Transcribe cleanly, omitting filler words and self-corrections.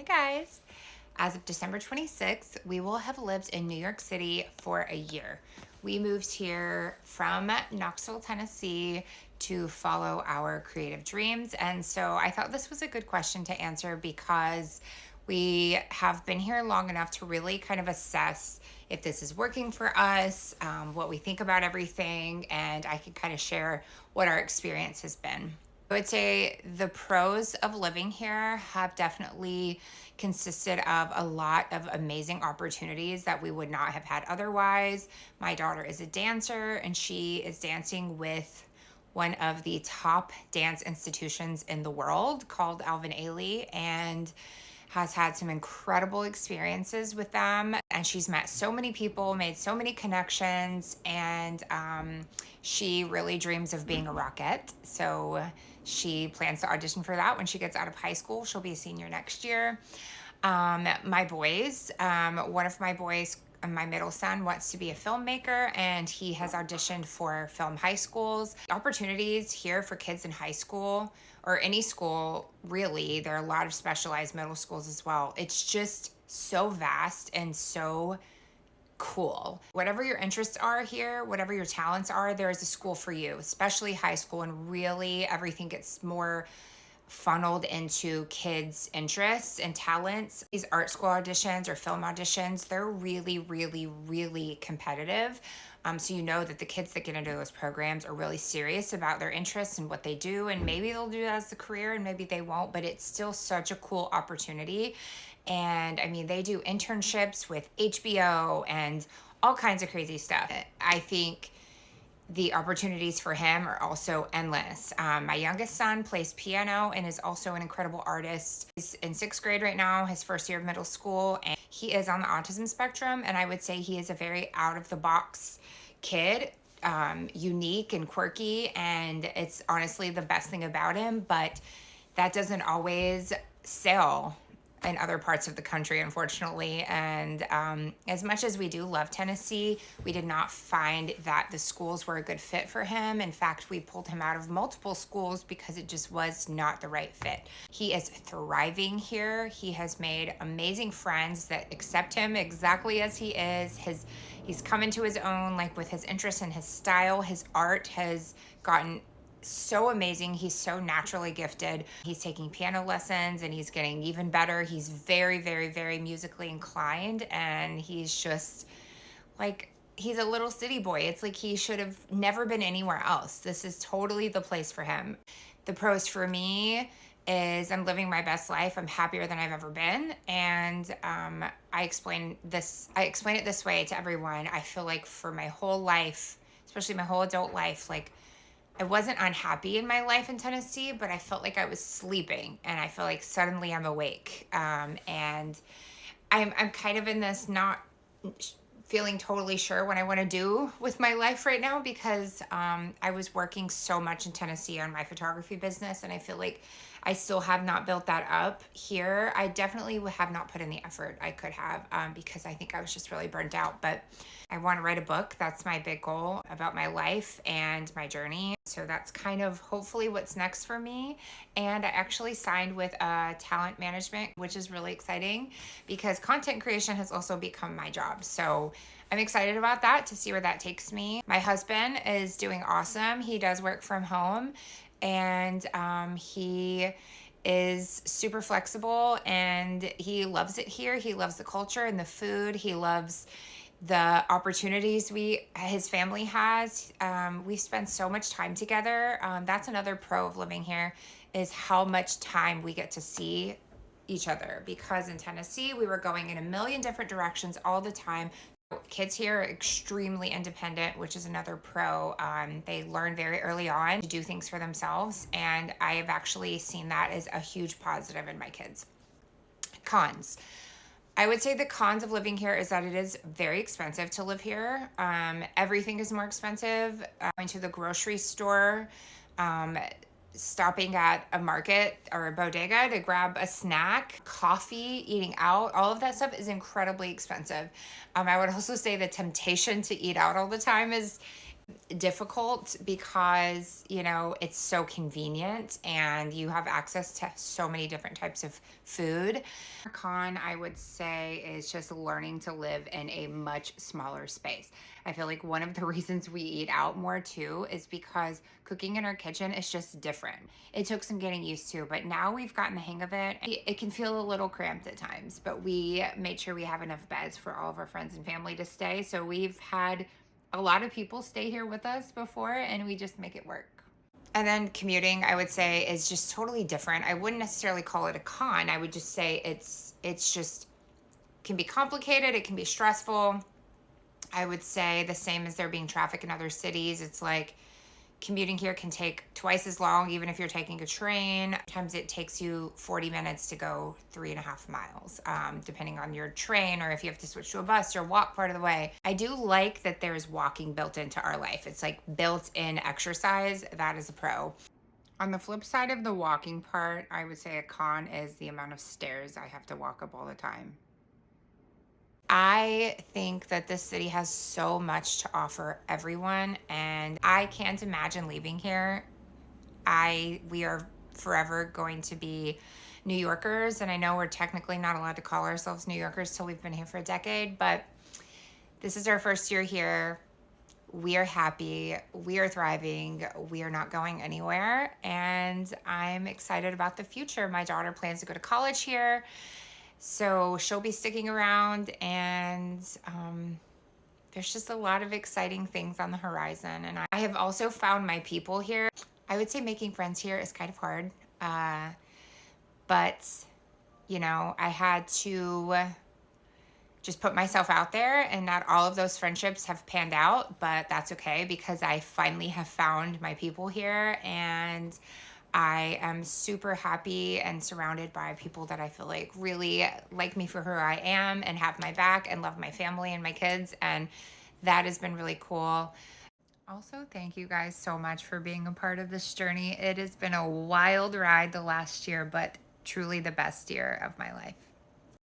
Hi guys. As of December 26th, we will have lived in New York City for a year. We moved here from Knoxville, Tennessee to follow our creative dreams. And so I thought this was a good question to answer because we have been here long enough to really kind of assess if this is working for us, what we think about everything, and I can kind of share what our experience has been. I would say the pros of living here have definitely consisted of a lot of amazing opportunities that we would not have had otherwise. My daughter is a dancer and she is dancing with one of the top dance institutions in the world called Alvin Ailey, and has had some incredible experiences with them. And she's met so many people, made so many connections, and she really dreams of being a rocket. So she plans to audition for that when she gets out of high school. She'll be a senior next year. My boys, one of my boys, my middle son, wants to be a filmmaker, and he has auditioned for film high schools. Opportunities here for kids in high school or any school, really. There are a lot of specialized middle schools as well. It's just so vast and so cool. Whatever your interests are here, whatever your talents are, there is a school for you, especially high school. And really, everything gets more funneled into kids' interests and talents. These art school auditions or film auditions, they're really, really, really competitive. So you know that the kids that get into those programs are really serious about their interests and what they do. And maybe they'll do that as a career and maybe they won't, but it's still such a cool opportunity. And I mean, they do internships with HBO and all kinds of crazy stuff. I think the opportunities for him are also endless. My youngest son plays piano and is also an incredible artist. He's in sixth grade right now, his first year of middle school, and he is on the autism spectrum. And I would say he is a very out of the box kid, unique and quirky. And it's honestly the best thing about him, but that doesn't always sell in other parts of the country, unfortunately. And as much as we do love Tennessee, we did not find that the schools were a good fit for him. In fact, we pulled him out of multiple schools because it just was not the right fit. He is thriving here. He has made amazing friends that accept him exactly as he is. He's come into his own, like with his interests and his style. His art has gotten so amazing. He's so naturally gifted. He's taking piano lessons and he's getting even better. He's very, very, very musically inclined, and he's just like, he's a little city boy. It's like he should have never been anywhere else. This is totally the place for him. The pros for me is I'm living my best life. I'm happier than I've ever been. And I explain it this way to everyone. I feel like for my whole life, especially my whole adult life, like, I wasn't unhappy in my life in Tennessee, but I felt like I was sleeping, and I feel like suddenly I'm awake. And I'm kind of in this not feeling totally sure what I want to do with my life right now because I was working so much in Tennessee on my photography business, and I feel like I still have not built that up here. I definitely have not put in the effort I could have because I think I was just really burnt out. But I want to write a book. That's my big goal about my life and my journey. So that's kind of hopefully what's next for me. And I actually signed with talent management, which is really exciting because content creation has also become my job. So I'm excited about that, to see where that takes me. My husband is doing awesome. He does work from home, and he is super flexible and he loves it here. He loves the culture and the food. He loves the opportunities his family has. We spend so much time together. That's another pro of living here, is how much time we get to see each other, because in Tennessee we were going in a million different directions all the time. Kids here are extremely independent, which is another pro. They learn very early on to do things for themselves, and I have actually seen that as a huge positive in my kids. Cons. I would say the cons of living here is that it is very expensive to live here. Everything is more expensive. Going to the grocery store, stopping at a market or a bodega to grab a snack, coffee, eating out, all of that stuff is incredibly expensive. I would also say the temptation to eat out all the time is difficult because, you know, it's so convenient and you have access to so many different types of food. Con, I would say, is just learning to live in a much smaller space. I feel like one of the reasons we eat out more too is because cooking in our kitchen is just different. It took some getting used to, but now we've gotten the hang of it. It can feel a little cramped at times, but we made sure we have enough beds for all of our friends and family to stay. So we've had a lot of people stay here with us before, and we just make it work. And then commuting, I would say, is just totally different. I wouldn't necessarily call it a con. I would just say it's just can be complicated, it can be stressful. I would say the same as there being traffic in other cities. It's like commuting here can take twice as long, even if you're taking a train. Sometimes it takes you 40 minutes to go 3.5 miles, depending on your train or if you have to switch to a bus or walk part of the way. I do like that there's walking built into our life. It's like built-in exercise. That is a pro. On the flip side of the walking part, I would say a con is the amount of stairs I have to walk up all the time. I think that this city has so much to offer everyone, and I can't imagine leaving here. We are forever going to be New Yorkers, and I know we're technically not allowed to call ourselves New Yorkers till we've been here for a decade, but this is our first year here. We are happy, we are thriving, we are not going anywhere, and I'm excited about the future. My daughter plans to go to college here, so she'll be sticking around, and there's just a lot of exciting things on the horizon. And I have also found my people here. I would say making friends here is kind of hard, but you know, I had to just put myself out there, and not all of those friendships have panned out, but that's okay because I finally have found my people here, and I am super happy and surrounded by people that I feel like really like me for who I am and have my back and love my family and my kids, and that has been really cool. Also, thank you guys so much for being a part of this journey. It has been a wild ride the last year, but truly the best year of my life.